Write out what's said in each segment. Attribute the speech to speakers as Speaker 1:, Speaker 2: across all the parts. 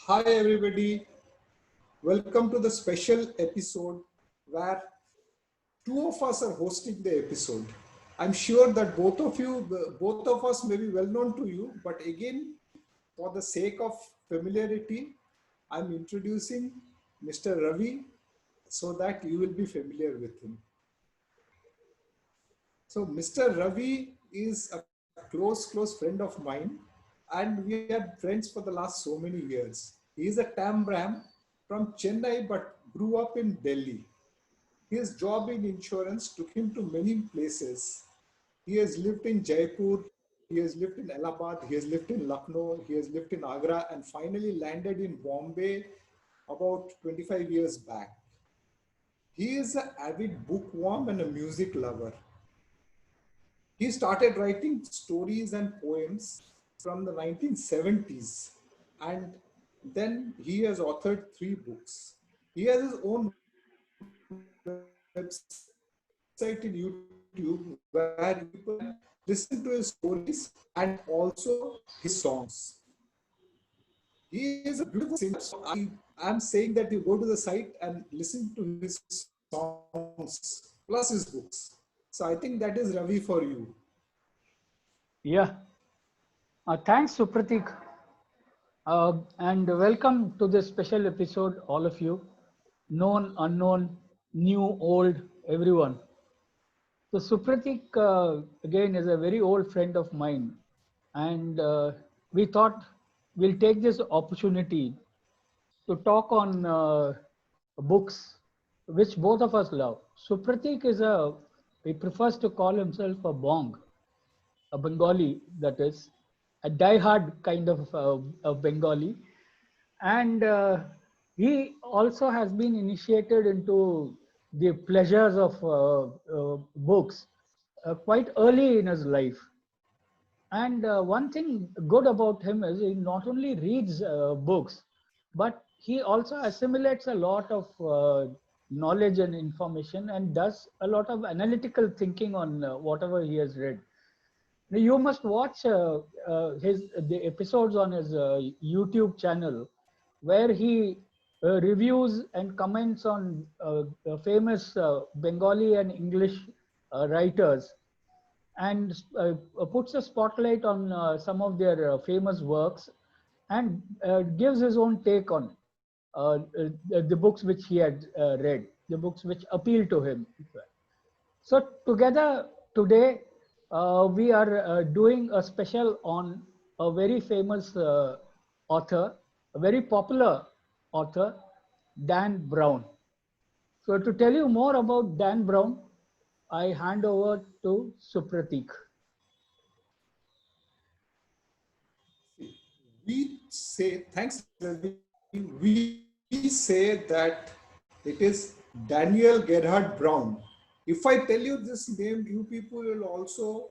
Speaker 1: Hi everybody, welcome to the special episode where two of us are hosting the episode. I'm sure that both of us may be well known to you, but again, for the sake of familiarity, I'm introducing Mr. Ravi so that you will be familiar with him. So Mr. Ravi is a close friend of mine, and we are friends for the last so many years. He is a Tambram from Chennai, but grew up in Delhi. His job in insurance took him to many places. He has lived in Jaipur, he has lived in Allahabad, he has lived in Lucknow, he has lived in Agra, and finally landed in Bombay about 25 years back. He is an avid bookworm and a music lover. He started writing stories and poems from the 1970s, and then he has authored three books. He has his own website in YouTube where you can listen to his stories and also his songs. He is a beautiful singer, so I am saying that you go to the site and listen to his songs plus his books. So I think that is Ravi for you.
Speaker 2: Yeah, thanks, Supratik, and welcome to this special episode, all of you, known, unknown, new, old, everyone. So, Supratik, again, is a very old friend of mine, and we thought we'll take this opportunity to talk on books which both of us love. Supratik he prefers to call himself a bong, a Bengali, that is, a die-hard kind of Bengali. And he also has been initiated into the pleasures of books quite early in his life. And one thing good about him is he not only reads books, but he also assimilates a lot of knowledge and information and does a lot of analytical thinking on whatever he has read. You must watch the episodes on his YouTube channel, where he reviews and comments on famous Bengali and English writers, and puts a spotlight on some of their famous works, and gives his own take on the books which he had read, the books which appeal to him. So together today, we are doing a special on a very famous author, a very popular author, Dan Brown. So to tell you more about Dan Brown, I hand over to Supratik.
Speaker 1: We say, thanks, Ravi. We say that it is Daniel Gerhard Brown. If I tell you this name, you people will also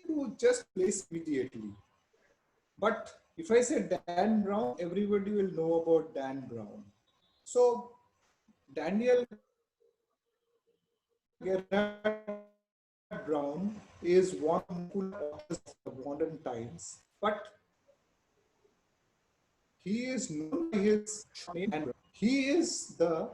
Speaker 1: to just place immediately. But if I say Dan Brown, everybody will know about Dan Brown. So Daniel Gerhard Brown is one of the popular authors of the modern times, but he is known by his short name Dan Brown. He is the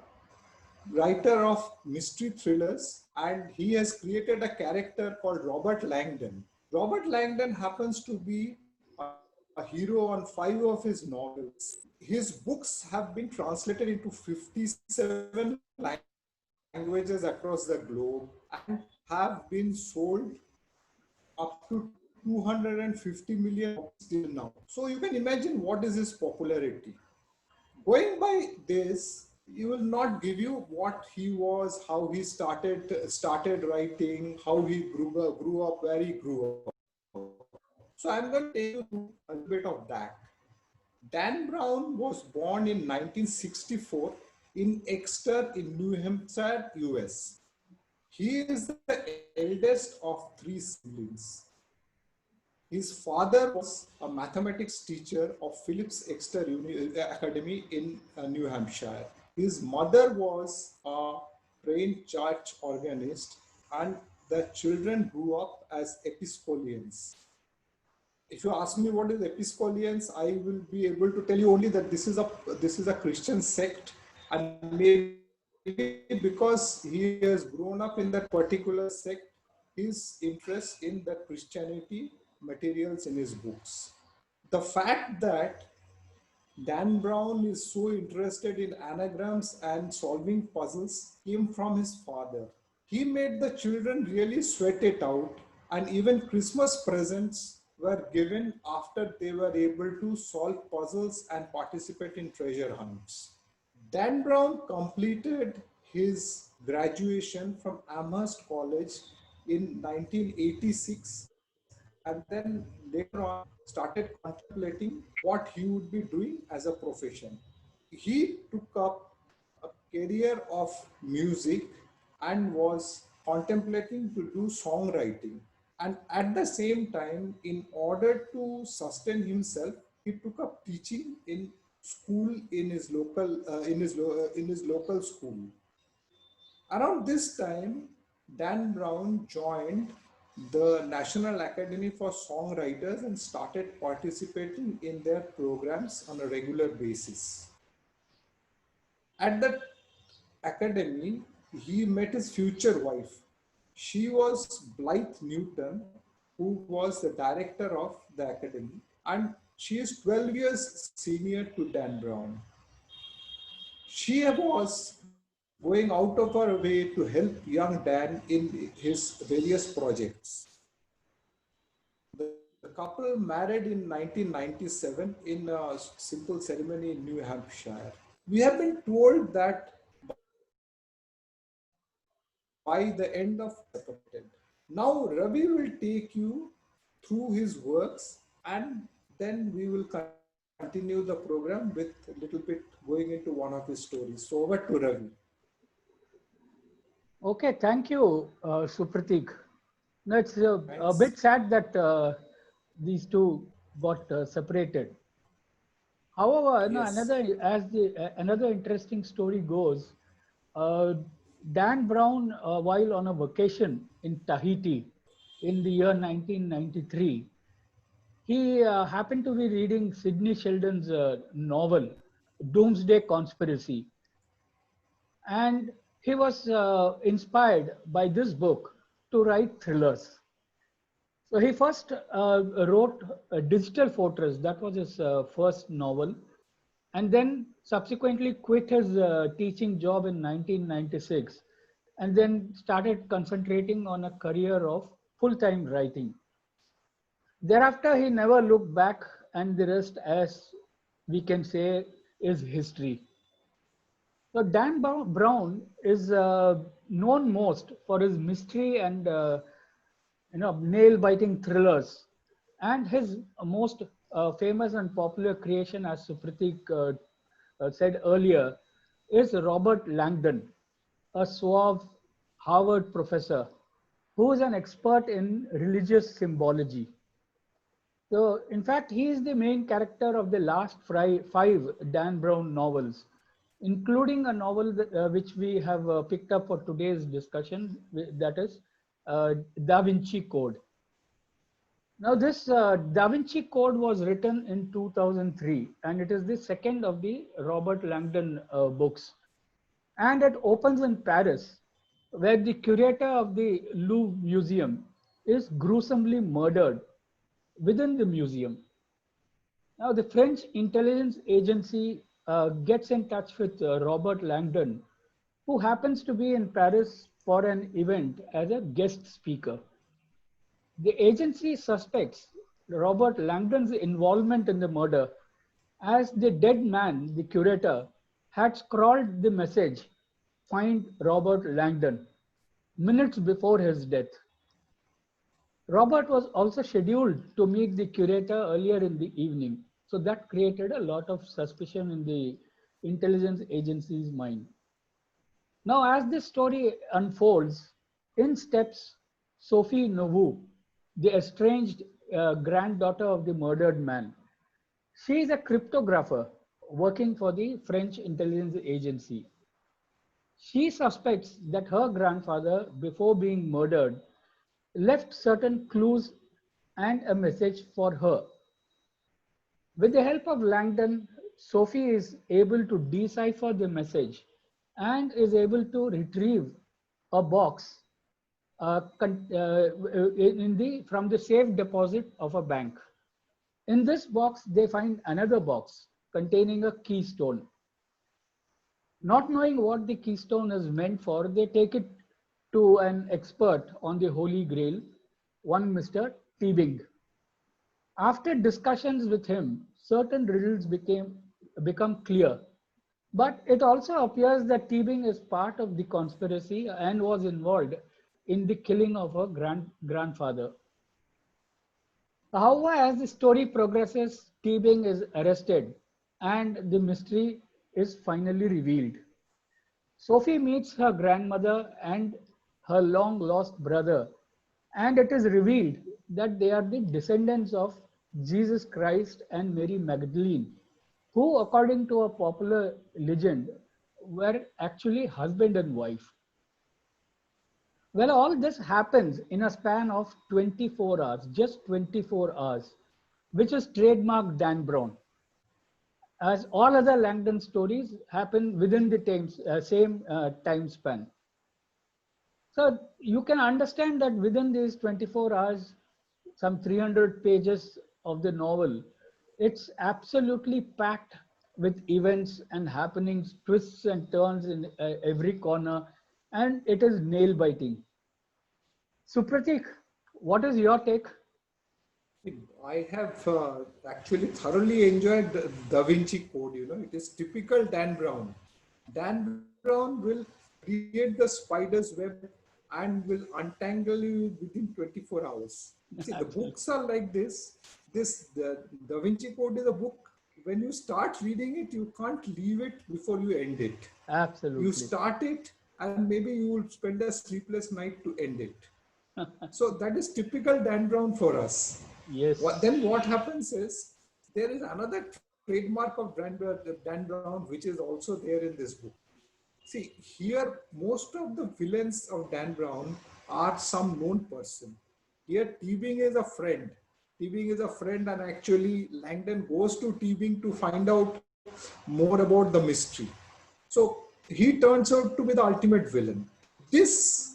Speaker 1: writer of mystery thrillers, and he has created a character called Robert Langdon. Robert Langdon happens to be a hero on 5 of his novels. His books have been translated into 57 languages across the globe and have been sold up to 250 million copies till now. So you can imagine what is his popularity. Going by this, he will not give you what he was, how he started writing, how he grew up, where he grew up. So I'm going to take you through a little bit of that. Dan Brown was born in 1964 in Exeter in New Hampshire, US. He is the eldest of three siblings. His father was a mathematics teacher of Phillips Exeter Academy in New Hampshire. His mother was a trained church organist, and the children grew up as Episcopalians. if you ask me what is Episcopalians, I will be able to tell you only that this is a Christian sect, and maybe because he has grown up in that particular sect, his interest in the Christianity materials in his books. The fact that Dan Brown is so interested in anagrams and solving puzzles came from his father. He made the children really sweat it out, and even Christmas presents were given after they were able to solve puzzles and participate in treasure hunts. Dan Brown completed his graduation from Amherst College in 1986, and then later on started contemplating what he would be doing as a profession. He took up a career of music and was contemplating to do songwriting. And at the same time, in order to sustain himself, he took up teaching in school in his local school. Around this time, Dan Brown joined the National Academy for Songwriters and started participating in their programs on a regular basis. At the academy, he met his future wife. She was Blythe Newton, who was the director of the academy, and she is 12 years senior to Dan Brown. She was going out of her way to help young Dan in his various projects. The couple married in 1997 in a simple ceremony in New Hampshire. We have been told that by the end of separated. Now Ravi will take you through his works, and then we will continue the program with a little bit going into one of his stories. So over to Ravi.
Speaker 2: Okay, thank you, Supratik. No, it's a
Speaker 1: Thanks.
Speaker 2: bit sad that these two got separated. However, no,
Speaker 1: Yes.
Speaker 2: another interesting story goes, uh, Dan Brown, while on a vacation in Tahiti in the year 1993, he happened to be reading Sidney Sheldon's novel, Doomsday Conspiracy, and he was inspired by this book to write thrillers. So he first wrote Digital Fortress, that was his first novel, and then subsequently quit his teaching job in 1996 and then started concentrating on a career of full time writing. Thereafter, he never looked back, and the rest, as we can say, is history. So Brown is known most for his mystery and nail-biting thrillers, and his most famous and popular creation, as Supratik said earlier, is Robert Langdon, a suave Harvard professor who is an expert in religious symbology. So, in fact, he is the main character of the last five Dan Brown novels, including a novel which we have picked up for today's discussion, that is Da Vinci Code. Now, this Da Vinci Code was written in 2003, and it is the second of the Robert Langdon books. And it opens in Paris, where the curator of the Louvre Museum is gruesomely murdered within the museum. Now, the French intelligence agency gets in touch with Robert Langdon, who happens to be in Paris for an event as a guest speaker. The agency suspects Robert Langdon's involvement in the murder, as the dead man, the curator, had scrawled the message, "Find Robert Langdon," minutes before his death. Robert was also scheduled to meet the curator earlier in the evening, so that created a lot of suspicion in the intelligence agency's mind. Now, as this story unfolds, in steps Sophie Noveau, the estranged granddaughter of the murdered man. She is a cryptographer working for the French intelligence agency. She suspects that her grandfather, before being murdered, left certain clues and a message for her. With the help of Langdon, Sophie is able to decipher the message and is able to retrieve a box from the safe deposit of a bank. In this box, they find another box containing a keystone. Not knowing what the keystone is meant for, they take it to an expert on the Holy Grail, one Mr. Teabing. After discussions with him, certain riddles become clear. But it also appears that Teabing is part of the conspiracy and was involved in the killing of her grandfather. However, as the story progresses, Teabing is arrested and the mystery is finally revealed. Sophie meets her grandmother and her long lost brother, and it is revealed that they are the descendants of Jesus Christ and Mary Magdalene, who, according to a popular legend, were actually husband and wife. Well, all this happens in a span of 24 hours, just 24 hours, which is trademark Dan Brown. As all other Langdon stories happen within the same time span. So you can understand that within these 24 hours, some 300 pages of the novel, it's absolutely packed with events and happenings, twists and turns in every corner, and it is nail biting. Supratik, what is your take?
Speaker 1: I have actually thoroughly enjoyed Da Vinci Code. It is typical Dan Brown. Dan Brown will create the spider's web and will untangle you within 24 hours. See, the
Speaker 2: Absolutely.
Speaker 1: books are like this. The Da Vinci Code is a book. When you start reading it, you can't leave it before you end it. You
Speaker 2: Absolutely.
Speaker 1: start it, and maybe you will spend a sleepless night to end it. So that is typical Dan Brown for us.
Speaker 2: Yes.
Speaker 1: Then what happens is there is another trademark of Dan Brown, which is also there in this book. See, here most of the villains of Dan Brown are some known person. Here Teabing is a friend. Teabing is a friend, and actually Langdon goes to Teabing to find out more about the mystery. So he turns out to be the ultimate villain. This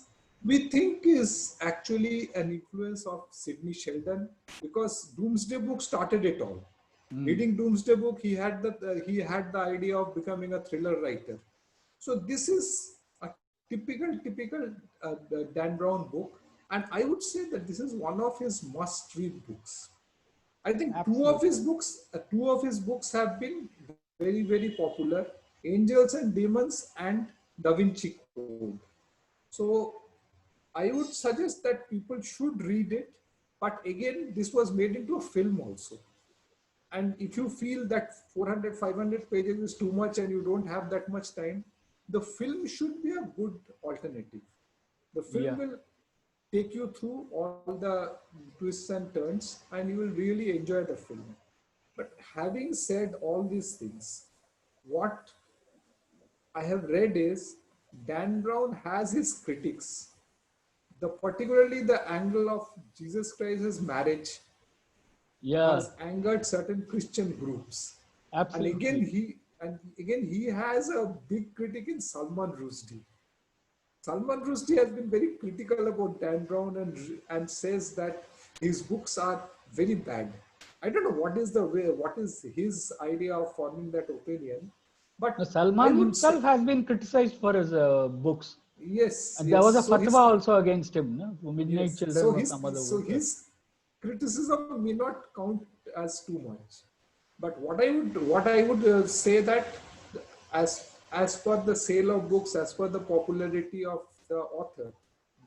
Speaker 1: we think is actually an influence of Sidney Sheldon, because Doomsday Book started it all.
Speaker 2: Mm.
Speaker 1: Reading Doomsday Book, he had the idea of becoming a thriller writer. So this is a typical Dan Brown book, and I would say that this is one of his must-read books. I think
Speaker 2: Absolutely.
Speaker 1: two of his books have been very popular: Angels and Demons and Da Vinci Code. So I would suggest that people should read it, but again, this was made into a film also. And if you feel that 400, 500 pages is too much and you don't have that much time, the film should be a good alternative. The film
Speaker 2: Yeah.
Speaker 1: will take you through all the twists and turns, and you will really enjoy the film. But having said all these things, what I have read is Dan Brown has his critics. Particularly the angle of Jesus Christ's marriage
Speaker 2: Yeah.
Speaker 1: has angered certain Christian groups. And
Speaker 2: Absolutely.
Speaker 1: again he has a big critic in Salman Rushdie. Salman Rushdie has been very critical about Dan Brown, and says that his books are very bad. I don't know what is his idea of forming that opinion,
Speaker 2: Now,
Speaker 1: but I
Speaker 2: Salman
Speaker 1: would say
Speaker 2: himself has been criticized for his books. And there
Speaker 1: yes.
Speaker 2: was a fatwa also against him, no? For Midnight
Speaker 1: Yes,
Speaker 2: Children or some other
Speaker 1: so
Speaker 2: book.
Speaker 1: his criticism may not count as too much, but what I would say that as per the sale of books, as per the popularity of the author,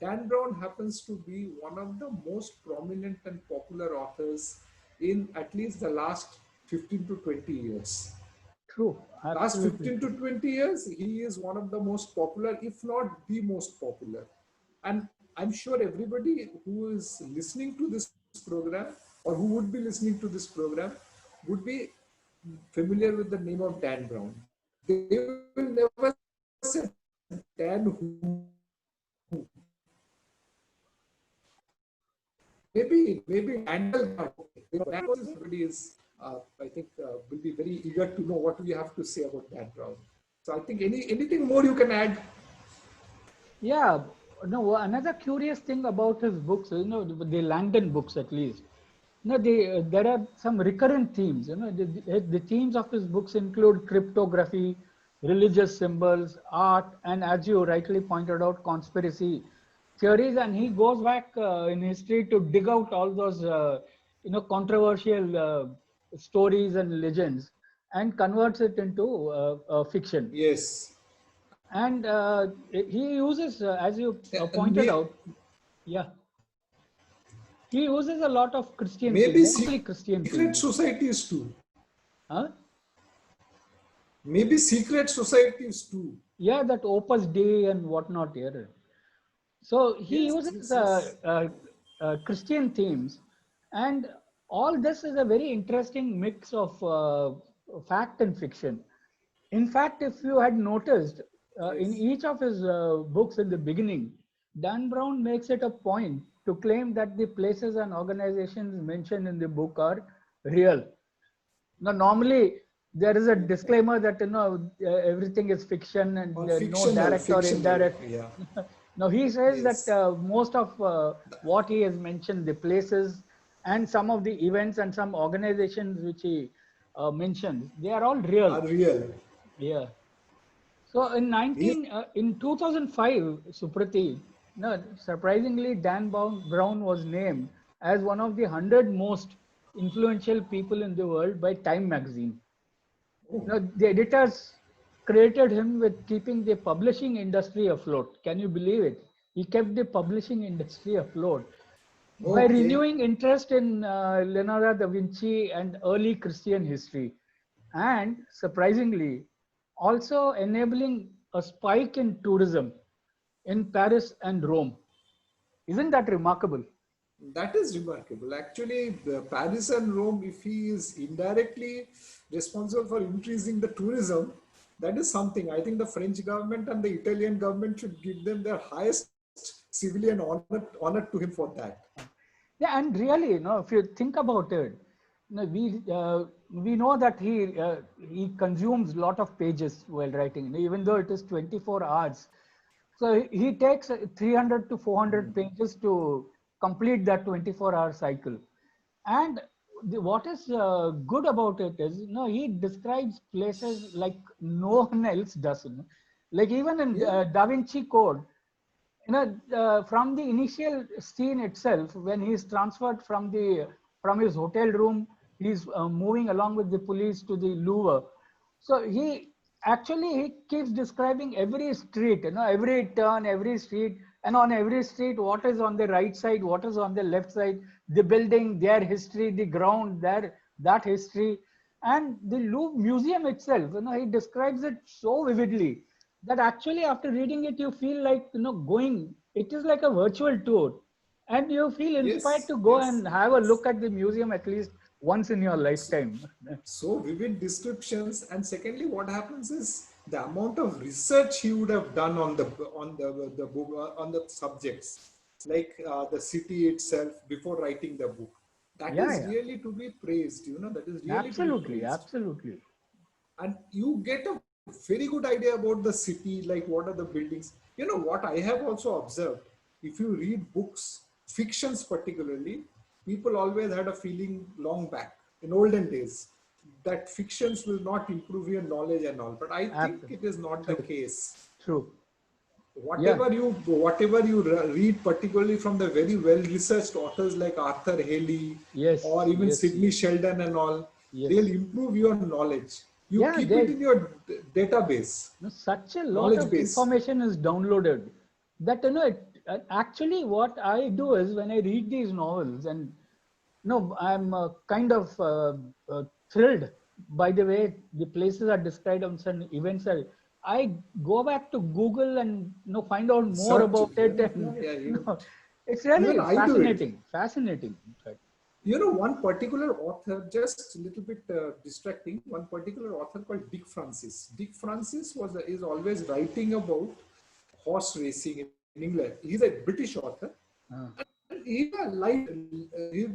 Speaker 1: Dan Brown happens to be one of the most prominent and popular authors in at least the last 15 to 20 years.
Speaker 2: True.
Speaker 1: Last
Speaker 2: Absolutely
Speaker 1: 15 to
Speaker 2: true.
Speaker 1: 20 years, he is one of the most popular, if not the most popular. And I'm sure everybody who is listening to this program, or who would be listening to this program, would be familiar with the name of Dan Brown. They will never say Dan who. They will say Dan Brown. maybe Daniel Brown. Daniel is somebody is I think will be very eager to know what we have to say about Dan Brown. So I think anything more you can add?
Speaker 2: Yeah, no, another curious thing about his books, the Langdon books at least, there are some recurrent themes. The themes of his books include cryptography, religious symbols, art, and as you rightly pointed out, conspiracy theories. And he goes back in history to dig out all those, controversial stories and legends and converts it into fiction.
Speaker 1: Yes.
Speaker 2: And he uses, as you
Speaker 1: Yeah, and
Speaker 2: pointed out, yeah, he uses a lot of Christian themes,
Speaker 1: maybe
Speaker 2: mostly Christian
Speaker 1: secret
Speaker 2: themes.
Speaker 1: societies too.
Speaker 2: Huh?
Speaker 1: Maybe secret societies too.
Speaker 2: Yeah, that Opus Dei and whatnot here. So he
Speaker 1: Yes,
Speaker 2: uses
Speaker 1: yes, yes.
Speaker 2: Christian themes, and all this is a very interesting mix of fact and fiction. In fact, if you had noticed, in
Speaker 1: Yes.
Speaker 2: each of his books in the beginning, Dan Brown makes it a point to claim that the places and organizations mentioned in the book are real. Now, normally there is a disclaimer that everything is fiction and
Speaker 1: On
Speaker 2: no
Speaker 1: fictional,
Speaker 2: direct or
Speaker 1: fictional.
Speaker 2: indirect.
Speaker 1: Yeah.
Speaker 2: Now he says that
Speaker 1: Yes.
Speaker 2: most of what he has mentioned, the places and some of the events and some organizations which he mentions, they are all real.
Speaker 1: Are real.
Speaker 2: Yeah. So
Speaker 1: He's
Speaker 2: in 2005, Suprati, no, surprisingly, Brown was named as one of the 100 most influential people in the world by Time magazine.
Speaker 1: oh,
Speaker 2: Now, the editors created him with keeping the publishing industry afloat. Can you believe it? He kept the publishing industry afloat by
Speaker 1: okay.
Speaker 2: renewing interest in Leonardo da Vinci and early Christian history, and surprisingly, also enabling a spike in tourism in Paris and Rome. Isn't that remarkable?
Speaker 1: That is remarkable. Actually, Paris and Rome, if he is indirectly responsible for increasing the tourism, that is something. I think the French government and the Italian government should give them their highest civilian honor to him for that.
Speaker 2: Yeah, and really, if you think about it, we know that he consumes a lot of pages while writing, even though it is 24 hours. So he takes 300 to 400 pages to complete that 24-hour cycle. And what is good about it is, he describes places like no one else does. Like even in
Speaker 1: Yeah.
Speaker 2: Da Vinci Code, from the initial scene itself, when he's transferred from his hotel room, he's moving along with the police to the Louvre. So he keeps describing every street, every turn, every street, and on every street, what is on the right side, what is on the left side, the building, their history, the ground, that history, and the Louvre Museum itself. He describes it so vividly that actually after reading it you feel like going, it is like a virtual tour, and you feel inspired
Speaker 1: Yes.
Speaker 2: to go
Speaker 1: Yes.
Speaker 2: and have a
Speaker 1: Yes.
Speaker 2: look at the museum at least once in your lifetime.
Speaker 1: So vivid descriptions, and secondly what happens is the amount of research he would have done on the book, on the subjects, like the city itself before writing the book. That
Speaker 2: Yeah,
Speaker 1: is
Speaker 2: yeah,
Speaker 1: really to be praised, that is really to be
Speaker 2: absolutely,
Speaker 1: praised.
Speaker 2: absolutely.
Speaker 1: And you get a very good idea about the city, like what are the buildings. What I have also observed, if you read books, fictions particularly, people always had a feeling long back in olden days that fictions will not improve your knowledge and all, but I think
Speaker 2: Absolutely
Speaker 1: it is not the
Speaker 2: true,
Speaker 1: case.
Speaker 2: true. Yeah,
Speaker 1: Whatever you read, particularly from the very well researched authors like Arthur Haley or
Speaker 2: yes,
Speaker 1: even
Speaker 2: yes,
Speaker 1: Sidney Sheldon and all, they'll
Speaker 2: yes.
Speaker 1: improve your knowledge. You
Speaker 2: Yeah,
Speaker 1: keep it in your database,
Speaker 2: such a lot
Speaker 1: knowledge
Speaker 2: of
Speaker 1: base.
Speaker 2: information is downloaded that actually what I do is when I read these novels, and I'm kind of thrilled by the way the places are described and some events are. I go back to Google and find out more
Speaker 1: Search.
Speaker 2: about
Speaker 1: Yeah,
Speaker 2: it, and
Speaker 1: yeah, yeah.
Speaker 2: it's
Speaker 1: Even
Speaker 2: really
Speaker 1: I do it.
Speaker 2: fascinating. In fact.
Speaker 1: One particular author, just a little bit distracting, one particular author called Dick Francis. Dick Francis is always writing about horse racing in England. He's a British author.
Speaker 2: Uh,
Speaker 1: He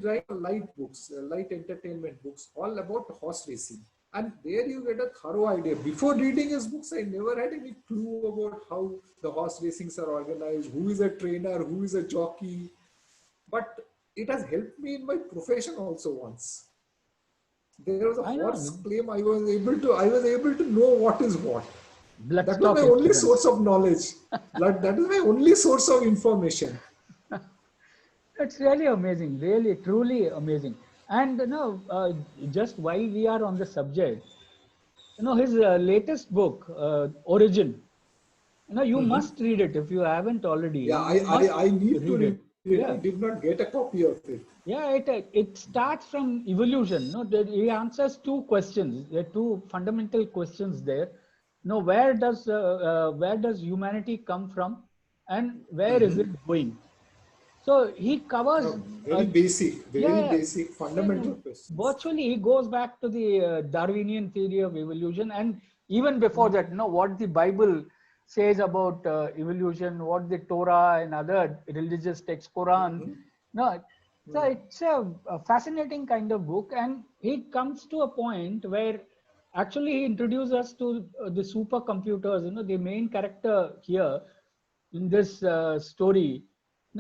Speaker 1: write light books, light entertainment books, all about horse racing. And there you get a thorough idea. Before reading his books, I never had any clue about how the horse racings are organized, who is a trainer, who is a jockey. But it has helped me in my profession also once. There was a
Speaker 2: I
Speaker 1: horse
Speaker 2: know.
Speaker 1: claim. I was able to know what is what. That was
Speaker 2: Bloodstock
Speaker 1: my only
Speaker 2: incident.
Speaker 1: source of knowledge. That is my only source of information.
Speaker 2: It's really amazing, really, truly amazing. And just while we are on the subject, his latest book, Origin. You
Speaker 1: Mhm.
Speaker 2: must read it if you haven't already.
Speaker 1: Yeah,
Speaker 2: You must
Speaker 1: I need to
Speaker 2: read
Speaker 1: read
Speaker 2: it.
Speaker 1: it. I
Speaker 2: Yeah,
Speaker 1: did not get a copy of it.
Speaker 2: yeah. It starts from evolution. No, he answers two questions. There are two fundamental questions there. Where does humanity come from, and where is it
Speaker 1: Mhm.
Speaker 2: going? So he covers,
Speaker 1: No,
Speaker 2: uh,
Speaker 1: very
Speaker 2: yeah,
Speaker 1: basic,
Speaker 2: yeah,
Speaker 1: fundamental questions.
Speaker 2: virtually he goes back to the Darwinian theory of evolution, and even before that, what the Bible says about evolution, what the Torah and other religious texts, Quran.
Speaker 1: Mhm.
Speaker 2: No, so
Speaker 1: Mhm.
Speaker 2: it's a fascinating kind of book, and he comes to a point where actually he introduces us to the supercomputers. The main character here in this story,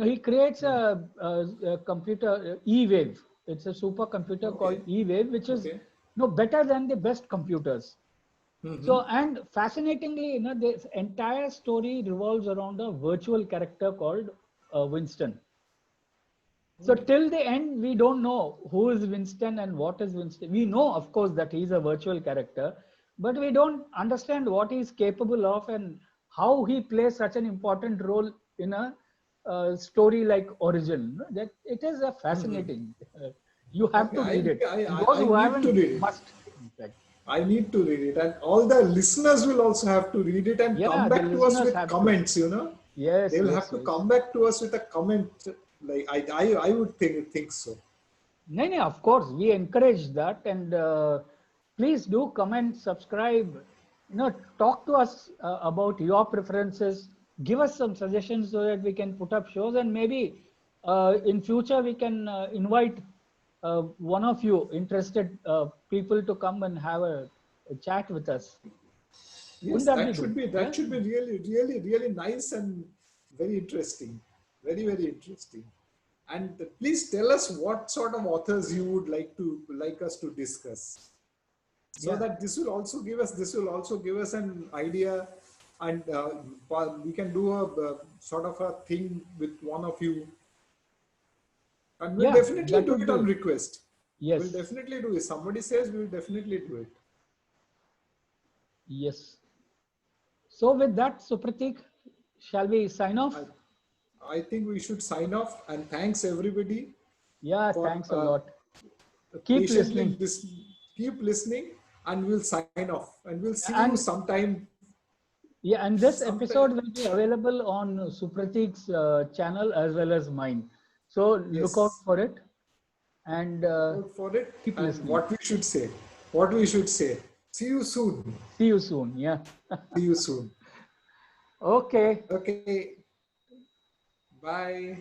Speaker 2: he creates
Speaker 1: Mhm.
Speaker 2: a computer, E-Wave. It's a supercomputer called
Speaker 1: Okay.
Speaker 2: E-Wave, which is
Speaker 1: Okay.
Speaker 2: better than the best computers. So,
Speaker 1: Mhm.
Speaker 2: and fascinatingly, this entire story revolves around a virtual character called Winston. So till the end, we don't know who is Winston and what is Winston. We know, of course, that he's a virtual character, but we don't understand what he's capable of and how he plays such an important role in a story like Origin. That it is a
Speaker 1: Mhm.
Speaker 2: fascinating. You have
Speaker 1: Okay.
Speaker 2: to read it, and those
Speaker 1: I
Speaker 2: who
Speaker 1: need to
Speaker 2: haven't
Speaker 1: read it.
Speaker 2: must. In fact,
Speaker 1: I need to read it, and all the listeners will also have to read it and come
Speaker 2: yeah, the
Speaker 1: back to us
Speaker 2: listeners
Speaker 1: with
Speaker 2: have to.
Speaker 1: comments. They
Speaker 2: Yes,
Speaker 1: will
Speaker 2: yes,
Speaker 1: have to
Speaker 2: yes.
Speaker 1: come back to us with a comment. Like I would think so.
Speaker 2: No, no, of course, we encourage that. And please do comment, subscribe, talk to us about your preferences. Give us some suggestions so that we can put up shows. And maybe in future, we can invite one of you interested people to come and have a chat with us. Wouldn't
Speaker 1: Yes,
Speaker 2: that be good? Yeah.
Speaker 1: that should be really nice and very interesting, very interesting. And please tell us what sort of authors you would like us to discuss, so
Speaker 2: Yeah.
Speaker 1: that this will also give us an idea, and we can do a sort of a thing with one of you, and we'll
Speaker 2: Yeah.
Speaker 1: definitely
Speaker 2: That
Speaker 1: do
Speaker 2: would
Speaker 1: it on
Speaker 2: be,
Speaker 1: request. We'll
Speaker 2: yes.
Speaker 1: definitely do it. Somebody says we'll definitely do it.
Speaker 2: Yes. So, with that, Supratik, shall we sign off?
Speaker 1: I, I think we should sign off, and thanks everybody
Speaker 2: Yeah,
Speaker 1: for
Speaker 2: thanks a lot. Keep
Speaker 1: patiently
Speaker 2: listening.
Speaker 1: keep listening, and we'll sign off, and we'll see you
Speaker 2: And
Speaker 1: sometime.
Speaker 2: yeah, and this
Speaker 1: Sometime,
Speaker 2: episode will be available on Supratik's channel as well as mine. So look out
Speaker 1: yes,
Speaker 2: for it and
Speaker 1: look out for it.
Speaker 2: keep
Speaker 1: And
Speaker 2: listening.
Speaker 1: what we should say. See you soon.
Speaker 2: See you soon. Yeah.
Speaker 1: See you soon.
Speaker 2: Okay.
Speaker 1: Okay. Bye.